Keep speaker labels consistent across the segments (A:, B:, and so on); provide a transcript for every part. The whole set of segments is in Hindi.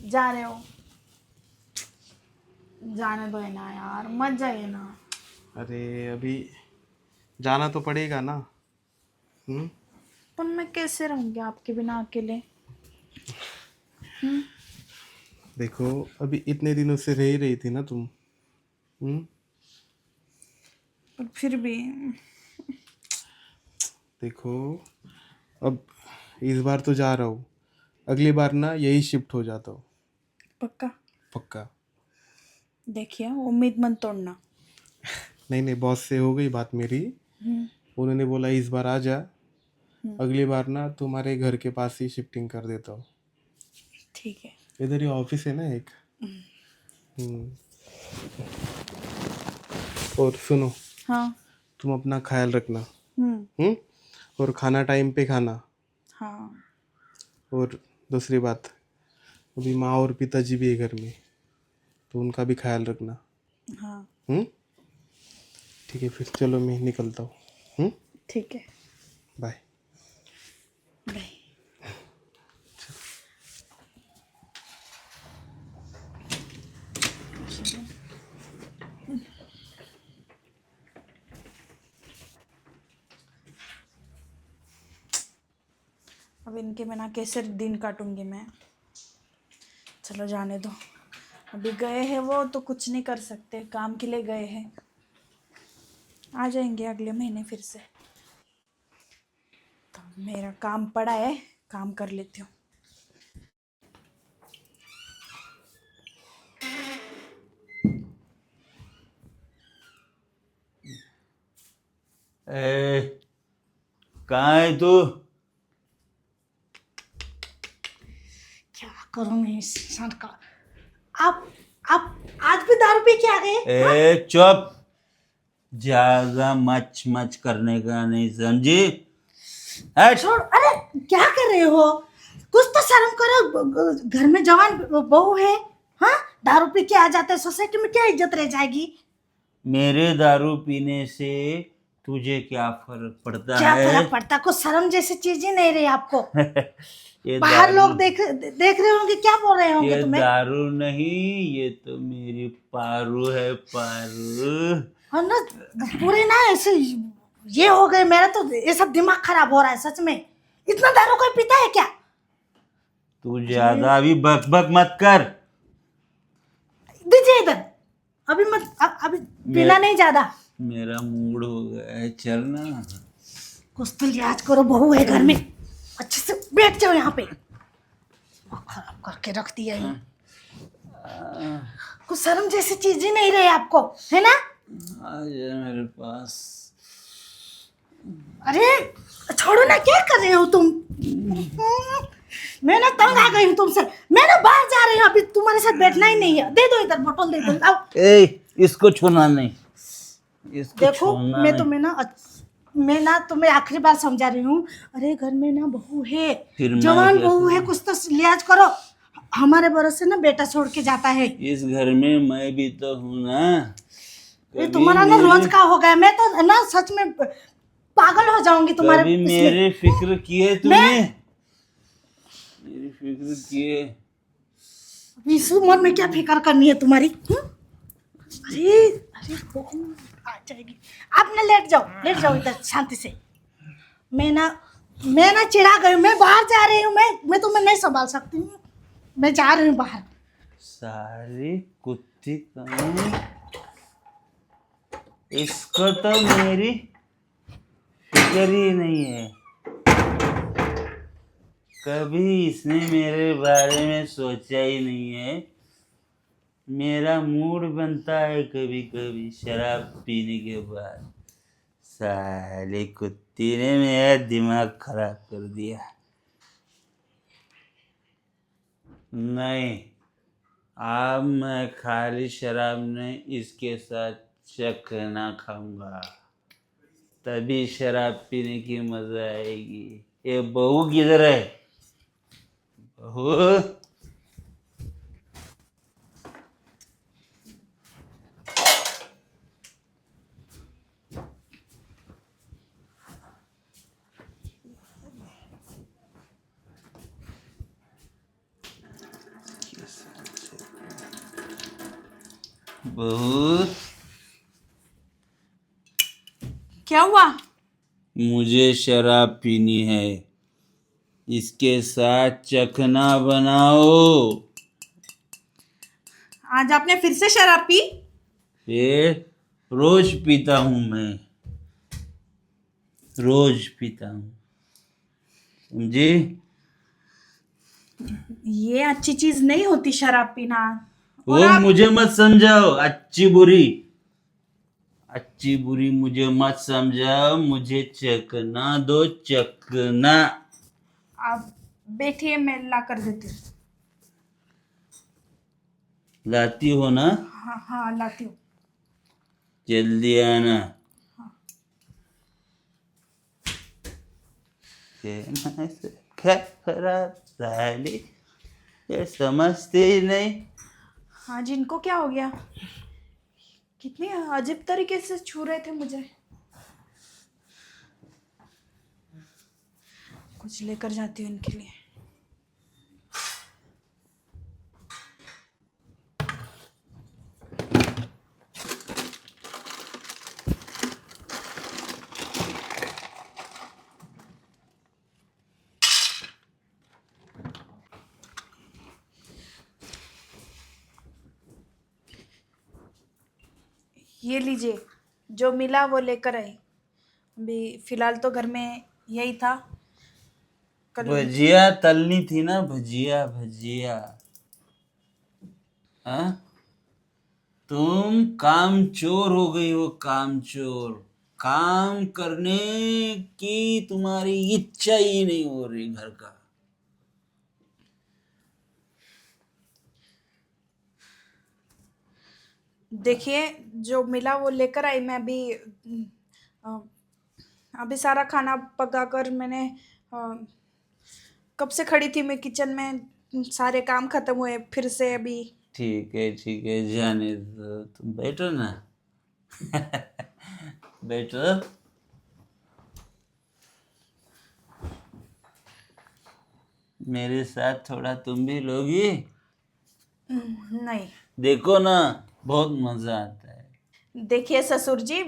A: जा रहे हो? जाने दो है ना यार, मत जाइए ना।
B: अरे अभी जाना तो पड़ेगा ना।
A: पर मैं कैसे रहूंगी आपके बिना अकेले? हम्म।
B: देखो अभी इतने दिनों से रह ही रही थी ना तुम। हम्म।
A: पर फिर भी।
B: देखो अब इस बार तो जा रहा हूँ, अगली बार ना यही शिफ्ट हो जाता हूँ।
A: पक्का?
B: पक्का।
A: देखिए उम्मीद मत तोड़ना।
B: नहीं नहीं, बॉस से हो गई बात मेरी।
A: हम्म।
B: उन्होंने बोला इस बार आ जा,
A: हम्म।
B: अगली बार ना तुम्हारे घर के पास ही शिफ्टिंग कर देता हूँ।
A: ठीक है।
B: इधर ही ऑफिस है ना एक। हम्म। और सुनो,
A: हाँ।
B: तुम अपना ख्याल रखना।
A: हम्म।
B: हम्म। और खाना टाइम पे खाना।
A: हाँ।
B: और दूसरी बात, अभी माँ और पिताजी भी है घर में, तो उनका भी ख्याल रखना।
A: हाँ।
B: हम्म। ठीक है फिर चलो मैं निकलता हूँ।
A: ठीक है।
B: बाय।
A: बाय। अब इनके बिना कैसे दिन काटूंगी मैं? चलो जाने दो। अभी गए हैं वो तो कुछ नहीं कर सकते, काम के लिए गए हैं। आ जाएंगे अगले महीने फिर से। तो मेरा काम पड़ा है, काम कर लेती हूँ।
C: ए, कहाँ है तू?
A: क्या करूँ मैं इस इंसान का? आप आज भी दारू पी के आ गए?
C: ए चुप, ज्यादा मच मच करने का नहीं समझी? हट।
A: छोड़। अरे क्या कर रहे हो? कुछ तो शर्म करो, घर में जवान बहू है। हाँ, दारू पी के आ जाते हैं, सोसाइटी में क्या इज्जत रह जाएगी?
C: मेरे दारू पीने से तुझे क्या फर्क पड़ता
A: क्या
C: है?
A: फर्क पड़ता? कुछ शर्म जैसी चीज ही नहीं रही आपको।
C: ये
A: बाहर
C: दारू,
A: लोग देख रहे होंगे, क्या बोल रहे होंगे
C: ये
A: तुम्हें?
C: दारू नहीं, ये तो मेरी पारू है, पारू।
A: और ना पूरे ना ऐसे ये हो गए, मेरा तो ये सब दिमाग खराब हो रहा है सच में। इतना दारू कोई पीता है क्या?
C: तू
A: अरे
C: ज्यादा भी बक बक मत कर।
A: दीजिए इधर। अभी मत अभी पीना नहीं ज्यादा।
C: मेरा मूड हो गया है, चल ना।
A: कुछ तो लिहाज करो, बहू है घर में। अच्छे से बैठ जाओ यहाँ पे। खराब करके रख दिया ये। कुछ शर्म जैसी चीज ही नहीं रही आपको, है ना?
C: आ जा मेरे पास।
A: अरे छोड़ो ना, क्या कर रहे हो तुम? मैं ना तंग आ गई हूँ तुमसे। मैं ना बाहर जा रही हूँ, अभी तुम्हारे साथ बैठना ही नहीं है। दे दो इधर, बोतल दे दो, आओ।
C: ए, इसको छूना नहीं, इसको
A: देखो
C: छूना
A: मैं
C: नहीं।
A: तुम्हें ना मैं ना तुम्हें आखिरी बार समझा रही हूँ। अरे घर में ना बहू है,
C: फिर मैं
A: जवान
C: क्या
A: बहू है,
C: करूं?
A: कुछ तो लिहाज करो। हमारे भरोसे ना बेटा छोड़ के जाता है।
C: इस घर में मैं भी तो हूं ना।
A: ये
C: कभी
A: तुम्हारा ना रोज
C: मेरे
A: का हो गया। मैं तो ना सच में पागल हो जाऊंगी तुम्हारे
C: कभी
A: इसमें।
C: मेरे फिक्र किए
A: मैं
C: तूने? मेरी फिक्र किए?
A: इस उम्र में क्या फिक्र करनी है तुम्हारी? अरे अरे बहू आ जाएगी। आप ना लेट जाओ इधर शांति से। मैं ना चिढ़ा गई हूँ, मैं बाहर जा रही हूँ। मैं तुम्हें नहीं संभाल सकती हूँ, मैं जा रही हूँ बाहर।
C: सारी कुत्ती कहीं, इसको तो मेरी फिक्र ही नहीं है। कभी इसने मेरे बारे में सोचा ही नहीं है। मेरा मूड बनता है कभी कभी शराब पीने के बाद। साले कुत्ती ने मेरा दिमाग खराब कर दिया। नहीं, अब मैं खाली शराब नहीं, इसके साथ चखना खाऊंगा, तभी शराब पीने की मजा आएगी। ये बहू किधर है? बहू, बहू,
A: क्या हुआ?
C: मुझे शराब पीनी है, इसके साथ चखना बनाओ।
A: आज आपने फिर से शराब पी?
C: ये रोज पीता हूं मैं, रोज पीता हूं, समझी?
A: ये अच्छी चीज नहीं होती शराब पीना। और
C: वो
A: आप
C: मुझे मत समझाओ, अच्छी बुरी, अच्छी बुरी मुझे मत समझाओ, मुझे चखना दो, चखना।
A: आप बैठिए, मैं ला कर देती हूँ।
C: लाती हो ना?
A: हाँ हाँ, लाती हूँ।
C: जल्दी आना। साली, ये समझते ही नहीं।
A: हाँ जी, इनको क्या हो गया? कितने अजीब तरीके से छू रहे थे मुझे। कुछ लेकर जाती हूँ इनके लिए। ये लीजिए, जो मिला वो लेकर आई। अभी फिलहाल तो घर में यही था। कल
C: भजिया तलनी थी ना, भजिया भजिया। हाँ, तुम कामचोर हो गई हो, कामचोर। काम करने की तुम्हारी इच्छा ही नहीं हो रही घर का।
A: देखिए, जो मिला वो लेकर आई। मैं अ, अभी सारा खाना पकाकर मैंने कब से खड़ी थी मैं किचन में। सारे काम खत्म हुए फिर से अभी।
C: ठीक है, जाने दो, तुम बैठो ना। बैठो। मेरे साथ थोड़ा तुम भी लोगी?
A: नहीं।
C: देखो ना, बहुत मजा आता है।
A: देखिए ससुर जी,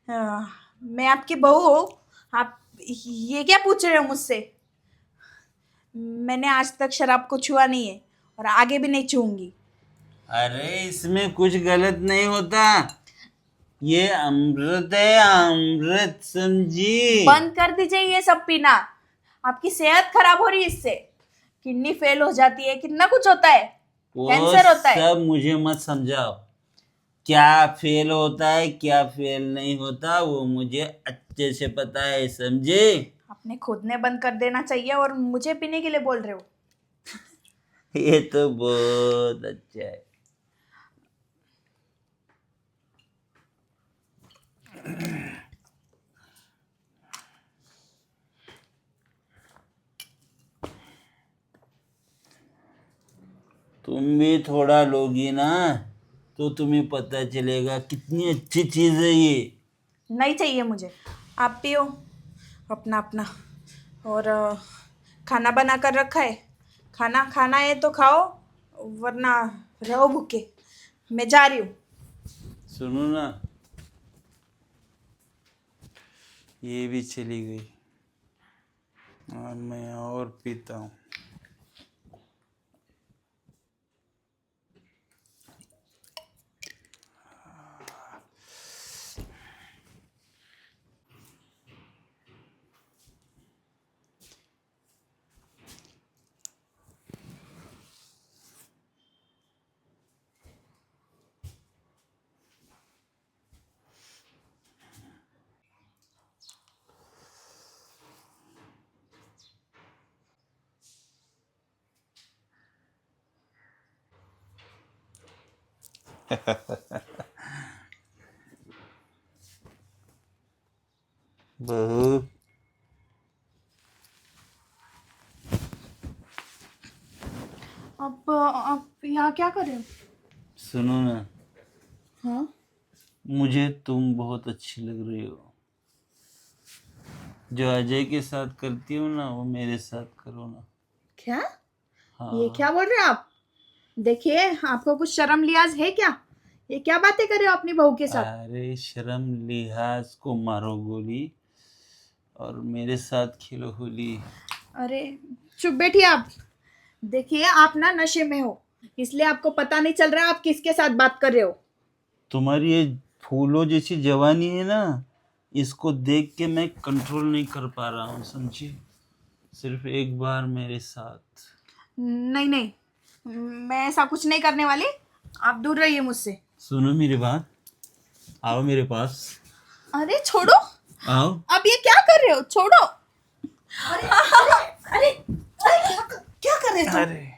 A: मैं आपकी बहू हूँ। आप ये क्या पूछ रहे हो मुझसे? मैंने आज तक शराब को छुआ नहीं है और आगे भी नहीं छूऊंगी।
C: अरे, इसमें कुछ गलत नहीं होता, ये अमृत है, अमृत, समझी?
A: बंद कर दीजिए ये सब पीना। आपकी सेहत खराब हो रही है इससे। किडनी फेल हो जाती है, कितना कुछ होता है।
C: वो
A: कैंसर होता है।
C: सब मुझे मत समझाओ। क्या फेल होता है, क्या फेल नहीं होता, वो मुझे अच्छे से पता है, समझे?
A: आपने खुद ने बंद कर देना चाहिए और मुझे पीने के लिए बोल रहे हो।
C: ये तो बहुत अच्छा है। तुम भी थोड़ा लोगी ना, तो तुम्हें पता चलेगा कितनी अच्छी चीज है ये।
A: नहीं चाहिए मुझे। आप पियो अपना अपना। और खाना बना कर रखा है। खाना खाना है तो खाओ, वरना रहो भूखे। मैं जा रही हूँ।
C: सुनो ना, ये भी चली गई और मैं और पीता हूँ। बहू,
A: आप यहाँ क्या कर रहे हो?
C: सुनो ना,
A: हाँ।
C: मुझे तुम बहुत अच्छी लग रही हो। जो अजय के साथ करती हो ना, वो मेरे साथ करो ना।
A: क्या? ये
C: हाँ।
A: क्या बोल रहे हो आप? देखिए, आपको कुछ शर्म लिहाज है क्या? ये क्या बातें कर रहे हो अपनी बहू के साथ?
C: अरे शर्म लिहाज को मारो गोली और मेरे साथ खेलो होली।
A: अरे चुप बैठिए आप। देखिए आप ना नशे में हो, इसलिए आपको पता नहीं चल रहा आप किसके साथ बात कर रहे हो।
C: तुम्हारी ये फूलों जैसी जवानी है ना, इसको देख के मैं कंट्रोल नहीं कर पा रहा हूँ, समझी? सिर्फ एक बार मेरे साथ।
A: नहीं नहीं, मैं ऐसा कुछ नहीं करने वाली, आप दूर रहिए मुझसे।
C: सुनो मेरी बात, आओ मेरे पास,
A: अरे छोड़ो,
C: आओ।
A: आप ये क्या कर रहे हो? छोड़ो।
D: अरे अरे क्या कर रहे तुम?
C: अरे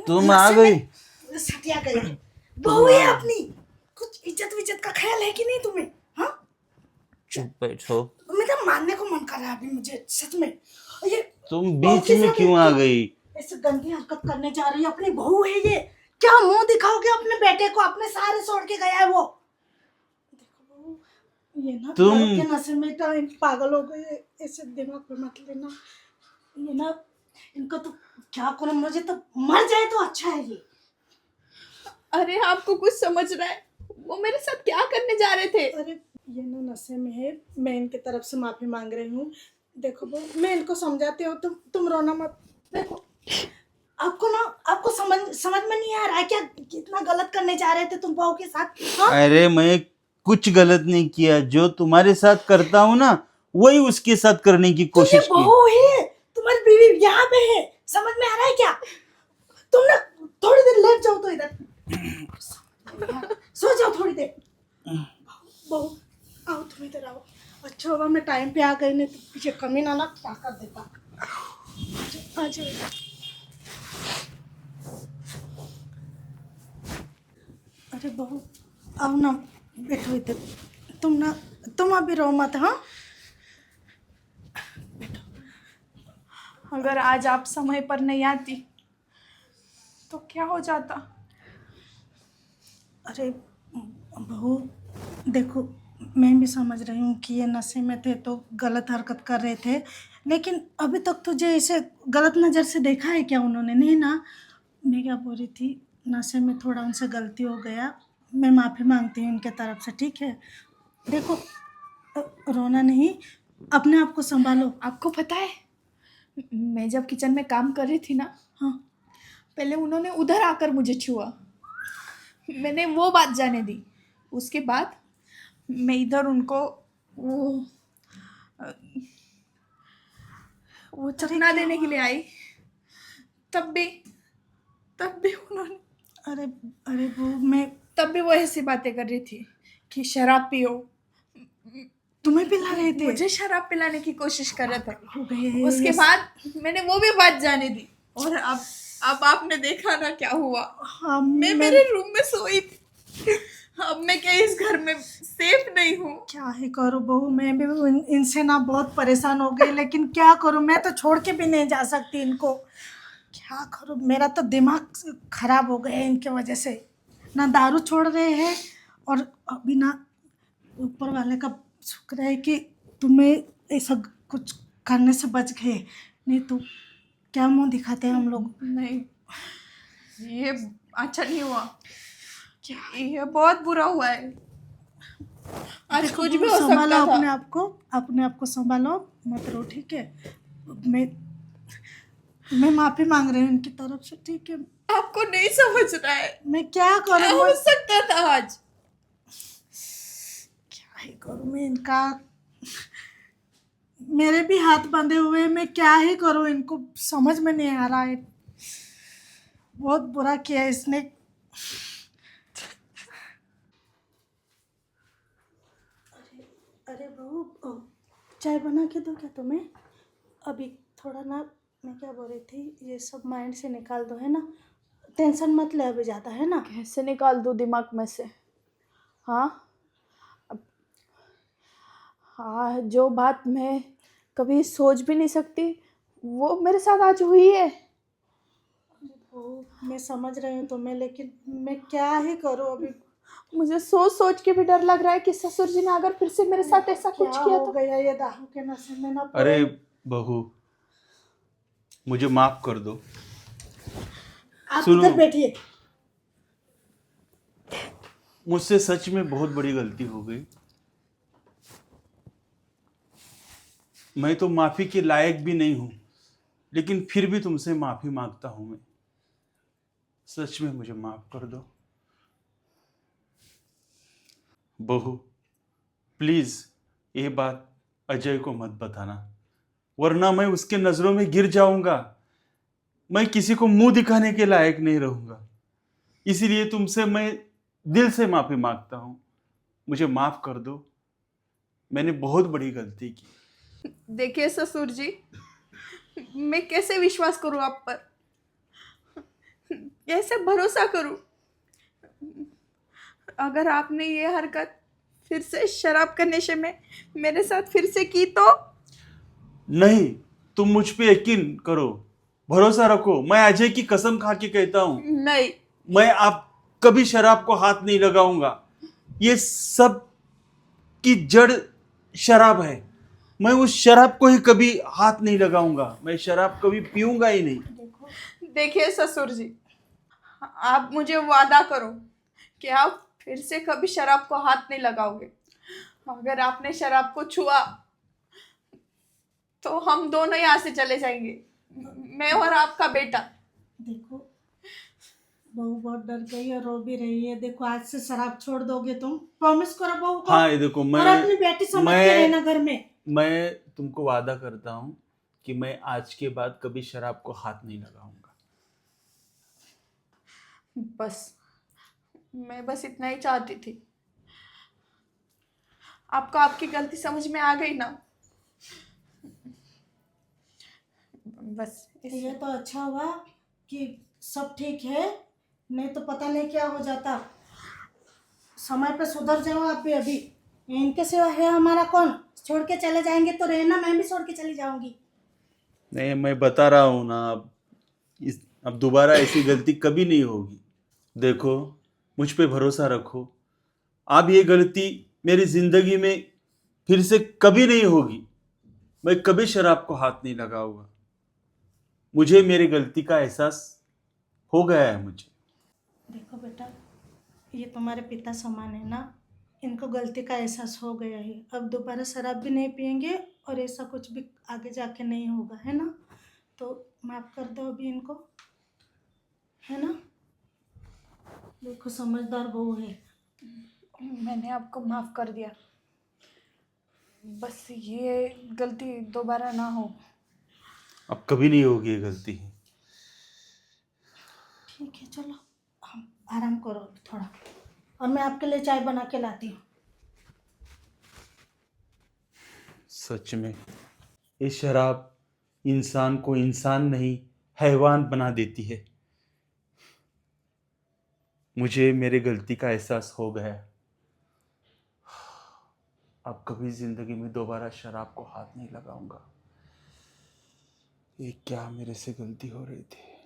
C: तुम आ गई।
D: सटिया गई बहू है अपनी, कुछ इज्जत विज्जत का ख्याल है कि नहीं तुम्हें? हाँ,
C: चुप बैठो।
D: मेरा मानने को मन कर रहा है अभी मुझे सच में। ये
C: तुम बीच में क्यों आ गई?
D: ऐसे गंदी हरकत करने जा रही है, अपनी बहू है ये, क्या मुंह दिखाओगे अपने बेटे को? अपने सारे छोड़ के गया है वो। देखो बहू, ये ना
C: तुम-
D: मर्द के नशे में तो पागल हो गए, ऐसे दिमाग पे मत लेना। ये ना इनको तो क्या करो, मुझे तो मर जाए तो अच्छा है ये।
A: अरे आपको कुछ समझ रहा है? वो मेरे साथ क्या करने जा रहे थे?
D: अरे ये ना नशे में है, मैं इनके तरफ से माफी मांग रही हूँ। देखो बहू, मैं इनको समझाती हूँ, तुम रोना मत। देखो आपको ना, आपको समझ में नहीं आ रहा है क्या कितना गलत करने जा रहे थे तुम बहू के साथ? हाँ?
C: अरे मैं कुछ गलत नहीं किया, जो तुम्हारे साथ करता हूँ ना वही उसके साथ करने की
D: तो ये
C: कोशिश की।
D: बहू है, तुम्हारी बीवी यहाँ पे है, समझ में आ रहा है क्या? तुम ना थोड़ी देर लेट जाओ तो इधर, सो जाओ थोड़ी देर। बहू आओ, तुम इधर आओ। अच्छा होगा मैं टाइम पे आ गई, नहीं तो पीछे कमी ना क्या कर देता। आ जाओ इधर। अरे बहू आओ ना, बैठो इधर। तुम अभी रो मत। हाँ,
A: अगर आज आप समय पर नहीं आती तो क्या हो जाता?
D: अरे बहू देखो, मैं भी समझ रही हूँ कि ये नशे में थे तो गलत हरकत कर रहे थे, लेकिन अभी तक तुझे इसे गलत नज़र से देखा है क्या उन्होंने? नहीं ना। मैं क्या बोल रही थी, नशे में थोड़ा उनसे गलती हो गया, मैं माफ़ी मांगती हूँ उनके तरफ से, ठीक है? देखो रोना नहीं, अपने आप को संभालो।
A: आपको पता है, मैं जब किचन में काम कर रही थी ना,
D: हाँ,
A: पहले उन्होंने उधर आकर मुझे छुआ, मैंने वो बात जाने दी। उसके बाद मैं इधर उनको वो चखना देने के लिए आई, तब भी उन्होंने,
D: अरे अरे वो मैं
A: तब भी वो ऐसी बातें कर रही थी कि शराब पियो।
D: तुम्हें पिला रहे थे?
A: मुझे शराब पिलाने की कोशिश कर रहे थे।
D: हो गए
A: उसके बाद मैंने वो भी बात जाने दी, और अब आपने देखा ना क्या हुआ।
D: हाँ,
A: मैं मेरे रूम में सोई थी। अब मैं क्या इस घर में सेफ नहीं हूँ?
D: क्या ही करूँ बहू, मैं भी इनसे ना बहुत परेशान हो गई, लेकिन क्या करूँ, मैं तो छोड़ के भी नहीं जा सकती इनको। क्या करूँ, मेरा तो दिमाग खराब हो गया है इनके वजह से। ना दारू छोड़ रहे हैं, और अभी ना ऊपर वाले का शुक्र है कि तुम्हें ऐसा कुछ करने से बच गए, नहीं तो क्या मुंह दिखाते हैं हम लोग।
A: नहीं, ये अच्छा नहीं हुआ, ये बहुत बुरा हुआ है। आज कुछ भी हो
D: संभालो
A: सकता था।
D: अपने आप को संभालो, मत रो, ठीक है? मैं माफी मांग रही हूँ इनकी तरफ से, ठीक है?
A: आपको नहीं समझ रहा है,
D: मैं क्या
A: क्या
D: करूँ,
A: हो सकता था आज?
D: क्या ही करूँ मैं इनका, मेरे भी हाथ बंधे हुए हैं, मैं क्या ही करूँ, इनको समझ में नहीं आ रहा है। बहुत बुरा किया इसने। अरे बहू, चाय बना के दो क्या तुम्हें? अभी थोड़ा ना, मैं क्या बोल रही थी, ये सब माइंड से निकाल दो, है ना? टेंशन मत ले अभी ज़्यादा, है ना?
A: कैसे निकाल दूँ दिमाग में से? हाँ, हाँ, जो बात मैं कभी सोच भी नहीं सकती वो मेरे साथ आज हुई है।
D: बहू मैं समझ रही हूँ तुम्हें, लेकिन मैं क्या ही करूँ अभी।
A: मुझे सोच सोच के भी डर लग रहा है कि ससुर जी ने अगर फिर से मेरे साथ ऐसा कुछ
D: क्या
A: किया
D: हो
A: तो।
D: गया ये दारू के नशे में ना।
C: अरे बहू, मुझे माफ कर दो।
D: आप
C: सुनो।
D: इधर बैठिए।
C: मुझसे सच में बहुत बड़ी गलती हो गई। मैं तो माफी के लायक भी नहीं हूं, लेकिन फिर भी तुमसे माफी मांगता हूं मैं। सच में मुझे माफ कर दो। बहू, प्लीज ये बात अजय को मत बताना, वरना मैं उसके नजरों में गिर जाऊंगा। मैं किसी को मुंह दिखाने के लायक नहीं रहूंगा। इसीलिए तुमसे मैं दिल से माफी मांगता हूं। मुझे माफ कर दो, मैंने बहुत बड़ी गलती की।
A: देखिए ससुर जी, मैं कैसे विश्वास करूं आप पर, कैसे भरोसा करूं? अगर आपने ये हरकत फिर से शराब के नशे में मेरे साथ फिर से की तो?
C: नहीं, तुम मुझ पे यकीन करो, भरोसा रखो। मैं अजय की कसम खा के कहता हूं,
A: नहीं।
C: मैं आप कभी शराब को हाथ नहीं लगाऊंगा। ये सब की जड़ शराब है। मैं उस शराब को ही कभी हाथ नहीं लगाऊंगा। मैं शराब कभी पीऊंगा ही नहीं।
A: देखिए ससुर जी, आप मुझे वादा करो कि आप फिर से कभी शराब को हाथ नहीं लगाओगे। अगर आपने शराब को छुआ तो हम दोनों यहाँ से चले जाएंगे, मैं और आपका बेटा।
D: देखो, बहू बहुत डर गई और रो भी रही है। देखो, आज से शराब छोड़ दोगे तुम? प्रॉमिस करो बहू को।
C: हाँ, ये देखो,
D: और अपनी बेटी समझ के रहना घर में।
C: मैं तुमको वादा करता हूं कि मैं आज के बाद कभी शराब को हाथ नहीं लगाऊंगा।
A: बस, मैं बस इतना ही चाहती थी। आपको आपकी गलती समझ में आ गई ना? बस
D: ये तो अच्छा हुआ कि सब ठीक है, नहीं तो पता नहीं क्या हो जाता। समय पे सुधर जाओ आप भी अभी। इनके सिवा है हमारा कौन? छोड़ के चले जाएंगे तो रहना, मैं भी छोड़ के चली जाऊंगी।
C: नहीं, मैं बता रहा हूं ना, अब दोबारा ऐसी गलती कभी नहीं होगी। देखो, मुझ पे भरोसा रखो। अब ये गलती मेरी जिंदगी में फिर से कभी नहीं होगी। मैं कभी शराब को हाथ नहीं लगाऊंगा। मुझे मेरी गलती का एहसास हो गया है मुझे।
D: देखो बेटा, ये तुम्हारे पिता समान है ना, इनको गलती का एहसास हो गया है। अब दोबारा शराब भी नहीं पियेंगे और ऐसा कुछ भी आगे जाके नहीं होगा, है ना? तो माफ कर दो अभी इनको, है ना? देखो, समझदार बहू है।
A: मैंने आपको माफ कर दिया, बस ये गलती दोबारा ना हो।
C: अब कभी नहीं होगी ये गलती।
D: ठीक है, चलो हम आराम करो अभी थोड़ा, और मैं आपके लिए चाय बना के लाती हूँ।
C: सच में ये शराब इंसान को इंसान नहीं, हैवान बना देती है। मुझे मेरी गलती का एहसास हो गया। अब कभी जिंदगी में दोबारा शराब को हाथ नहीं लगाऊंगा। ये क्या मेरे से गलती हो रही थी।